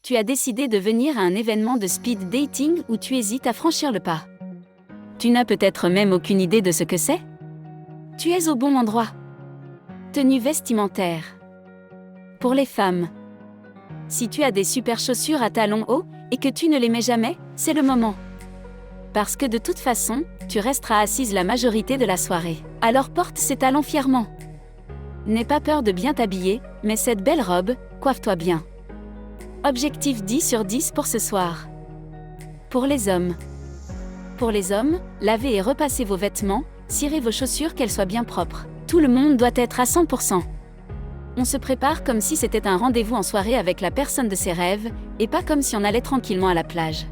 Tu as décidé de venir à un événement de speed dating où tu hésites à franchir le pas. Tu n'as peut-être même aucune idée de ce que c'est? Tu es au bon endroit. Tenue vestimentaire. Pour les femmes. Si tu as des super chaussures à talons hauts et que tu ne les mets jamais, c'est le moment. Parce que de toute façon, tu resteras assise la majorité de la soirée. Alors porte ces talons fièrement. N'aie pas peur de bien t'habiller, mais cette belle robe, coiffe-toi bien. Objectif 10 sur 10 pour ce soir. Pour les hommes. Pour les hommes, lavez et repassez vos vêtements, cirez vos chaussures qu'elles soient bien propres. Tout le monde doit être à 100%. On se prépare comme si c'était un rendez-vous en soirée avec la personne de ses rêves, et pas comme si on allait tranquillement à la plage.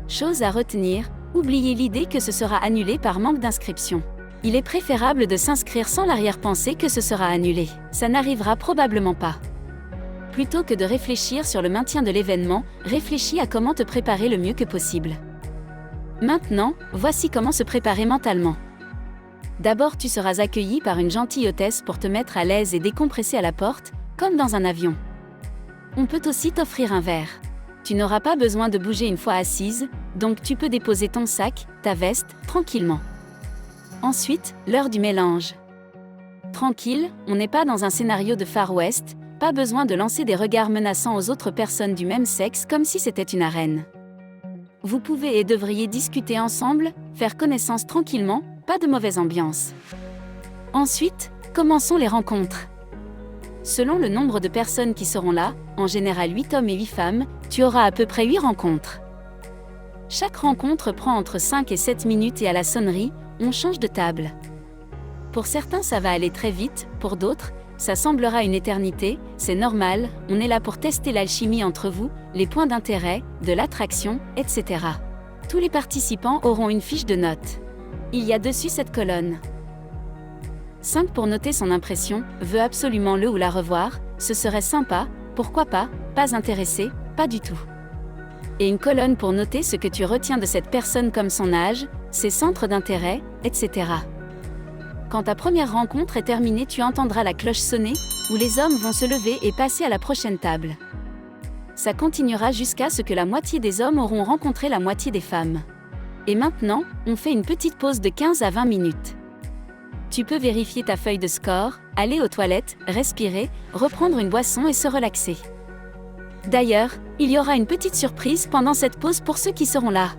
Chose à retenir, oubliez l'idée que ce sera annulé par manque d'inscription. Il est préférable de s'inscrire sans l'arrière-pensée que ce sera annulé. Ça n'arrivera probablement pas. Plutôt que de réfléchir sur le maintien de l'événement, réfléchis à comment te préparer le mieux que possible. Maintenant, voici comment se préparer mentalement. D'abord, tu seras accueilli par une gentille hôtesse pour te mettre à l'aise et décompresser à la porte, comme dans un avion. On peut aussi t'offrir un verre. Tu n'auras pas besoin de bouger une fois assise, donc tu peux déposer ton sac, ta veste, tranquillement. Ensuite, l'heure du mélange. Tranquille, on n'est pas dans un scénario de Far West, pas besoin de lancer des regards menaçants aux autres personnes du même sexe comme si c'était une arène. Vous pouvez et devriez discuter ensemble, faire connaissance tranquillement, pas de mauvaise ambiance. Ensuite, commençons les rencontres. Selon le nombre de personnes qui seront là, en général 8 hommes et 8 femmes, tu auras à peu près 8 rencontres. Chaque rencontre prend entre 5 et 7 minutes et à la sonnerie, on change de table. Pour certains ça va aller très vite, pour d'autres, ça semblera une éternité, c'est normal, on est là pour tester l'alchimie entre vous, les points d'intérêt, de l'attraction, etc. Tous les participants auront une fiche de notes. Il y a dessus cette colonne. 5 pour noter son impression, veut absolument le ou la revoir, ce serait sympa, pourquoi pas intéressé, pas du tout. Et une colonne pour noter ce que tu retiens de cette personne comme son âge, ses centres d'intérêt, etc. Quand ta première rencontre est terminée, tu entendras la cloche sonner, où les hommes vont se lever et passer à la prochaine table. Ça continuera jusqu'à ce que la moitié des hommes auront rencontré la moitié des femmes. Et maintenant, on fait une petite pause de 15 à 20 minutes. Tu peux vérifier ta feuille de score, aller aux toilettes, respirer, reprendre une boisson et se relaxer. D'ailleurs, il y aura une petite surprise pendant cette pause pour ceux qui seront là.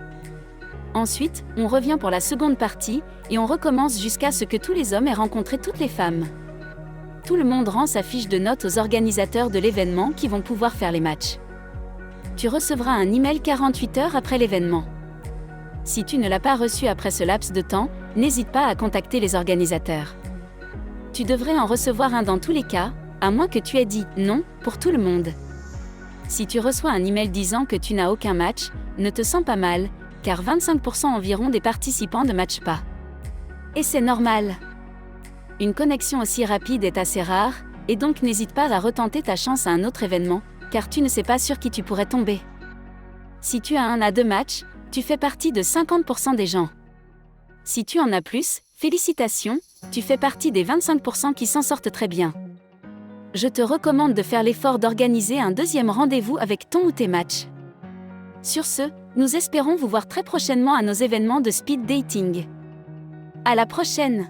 Ensuite, on revient pour la seconde partie, et on recommence jusqu'à ce que tous les hommes aient rencontré toutes les femmes. Tout le monde rend sa fiche de notes aux organisateurs de l'événement qui vont pouvoir faire les matchs. Tu recevras un email 48 heures après l'événement. Si tu ne l'as pas reçu après ce laps de temps, n'hésite pas à contacter les organisateurs. Tu devrais en recevoir un dans tous les cas, à moins que tu aies dit « non » pour tout le monde. Si tu reçois un email disant que tu n'as aucun match, ne te sens pas mal, car 25% environ des participants ne matchent pas. Et c'est normal. Une connexion aussi rapide est assez rare, et donc n'hésite pas à retenter ta chance à un autre événement, car tu ne sais pas sur qui tu pourrais tomber. Si tu as 1 à 2 matchs, tu fais partie de 50% des gens. Si tu en as plus, félicitations, tu fais partie des 25% qui s'en sortent très bien. Je te recommande de faire l'effort d'organiser un deuxième rendez-vous avec ton ou tes matchs. Sur ce, nous espérons vous voir très prochainement à nos événements de speed dating. À la prochaine!